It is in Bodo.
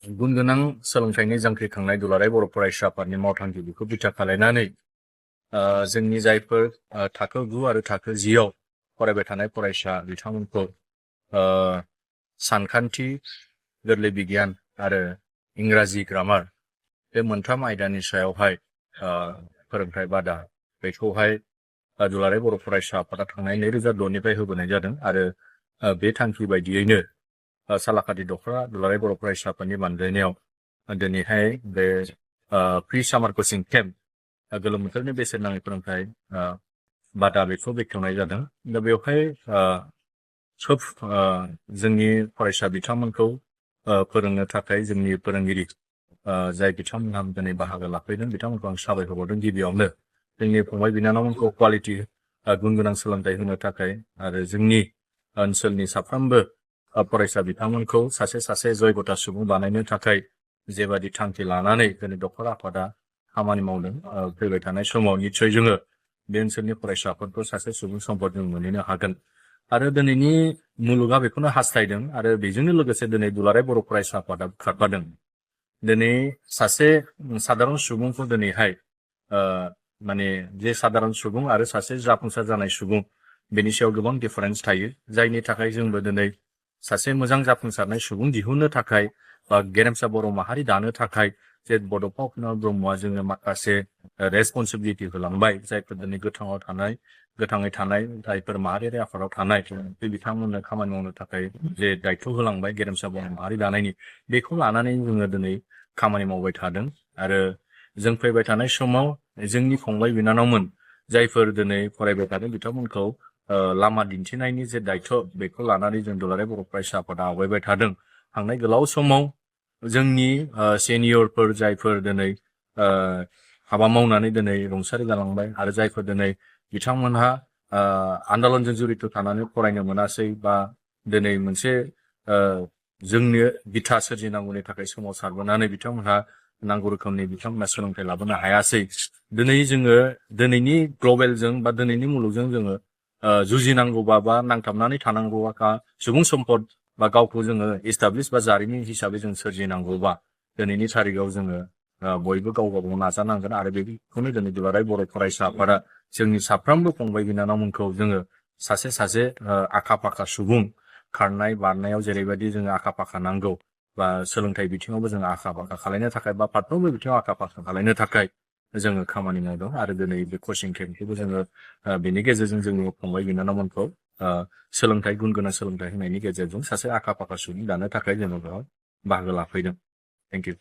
गुन गोनां सोलोंथाइनि जांख्रिखांनाय दुलाराय बर' फरायसा आफादनि मावथांखि बेखौ बिथा खालामनानै जोंनि जायफोर थाखो 9 आरो थाखो 10 आव फरायबाय थानाय फरायसा बिथांमोनखौ सानखान्थि, गोरलै बिगियान आरो इंराजि ग्रामार बे मोनथाम आयदानि सायावहाय फोरोंथाय बादा बेखौहाय दुलाराय बर' फरायसा आफादा थांनाय 2006 निफ्राय होबोनाय जादों आरो बे थांखि बायदियैनो सालाकाटि दख'र दुलाराय बर' फरायसा आफादनि बानजायनायाव दिनैहाय बे प्रि सामार कचिं केम्प गोलोम बोथोरनि बेसेन नाङै फोरोंथाय बादा बेखौ बेखेवनाय जादों। दा बेवहाय सोब जोंनि फरायसा बिथांमोनखौ फोरोंनो थाखाय जोंनि फोरोंगिरि जाय बिथांमोनहा दिनै बाहागो लाफैदों बिथांमोनखौ आं साबायखर बावदों। गिबियावनो जोंनि फंबाय बिनानावमोनखौ क्वालिटि गुन गोनां सोलोंथाइ होनो थाखाय आरो जोंनि ओनसोलनि साफ्रोमबो फरायसा बिथांमोनखौ सासे जयगथा सुबुं बानायनो थाखाय जेबादि थांखि लानानै दिनै दख'र आफादा खामानि मावदों फैबाय थानाय समाव निस्सय जोङो बे ओनसोलनि फरायसाफोरखौ सासे सुबुं सम्पद जों मोनहैनो हागोन आरो दिनैनि मुलुगा बेखौनो हास्थायदों आरो बेजोंनो लोगोसे दिनै दुलाराय बर' फरायसा आफादा खारफादों। दिनै सासे सादारन सुबुंखौ दिनैहाय माने जे सादारन सुबुं आरो सासे जाफुंसार जानाय सुबुं बेनि सायाव गोबां डिफारेन्स थायो, जायनि थाखाय जोंबो दिनै सासे मोजां जाफुंसारनाय सुबुं दिहुननो थाखाय बा गेरेमसा बर' माहारि दानो थाखाय जे बड'फा उपेन्द्र ब्रह्मआ जोङो माखासे रेसपन्सिबिलिटि होलांबाय, जायफोर दिनै गोथाङै थानाय जायफोर माहारियारि आफादाव थानाय बे बिथांमोननो खामानि मावनो थाखाय जे दायथ' होलांबाय गेरेमसा बर' माहारि दानायनि, बेखौ लानानै जोङो दिनै खामानि मावबाय थादों आरो जों फैबाय थानाय समाव जोंनि फंबाय बिनानावमोन जायफोर दिनै फरायबाय थादों बिथांमोनखौ लामा दिन्थिनायनि जे दायथ' बेखौ लानानै जों दुलाराय बर' फरायसा आफादा आवगायबाय थादों। थांनाय गोलाव समाव जोंनि सेनियरफोर जायफोर दिनै हाबा मावनानै दिनै रुंसारि जालांबाय आरो जायफोर दिनै बिथांमोनहा आन्दलनजों जड़ित थानानै फरायनो मोनासै बा दिनै मोनसे जोंनो बिथा सोरजिनांगौनि थाखाय सोमावसारबोनानै बिथांमोनहा नांगौ रोखोमनि बिथांमोना सोलोंथाइ लाबोनो हायासै। दिनै जोङो दिनैनि ग्लबेलजों बा दिनैनि मुलुगजों जोङो जुजिनांगौबा बा नांथाबनानै थानांगौबा सुबुं सम्पद बा गावखौ जोङो एस्टाब्लिश बा जारिमिन हिसाबै जों सोरजिनांगौबा दिनैनि थारिखआव जोङो बयबो गाव गावबाव नाजानांगोन आरो बेखौनो दिनै दुलाराय बर' फरायसा आफादा जोंनि साफ्रोमबो फंबाय बिनानावमोनखौ जोङो सासे आखा फाखा सुबुं खारनाय बारनायाव जेरैबायदि जोङो आखा फाखा नांगौ बा सोलोंथाइ बिथिङावबो जोङो आखा फाखा खालायनो थाखाय बा फारफ्रोमबो बिथिङाव आखा फाखा खालायनो थाखाय जोङो खामानि मावदों आरो दिनै बे कचिं केम्पखौबो जोङो बेनि गेजेरजों जोंनि फंबाय बिनानावमोनखौ सोलोंथाइ गुन गोनां सोलोंथाइ होनायनि गेजेरजों सासे आखा फाखा सुबुं दानो थाखाय जोङो बेयाव बाहागो लाफैदों। Thank you.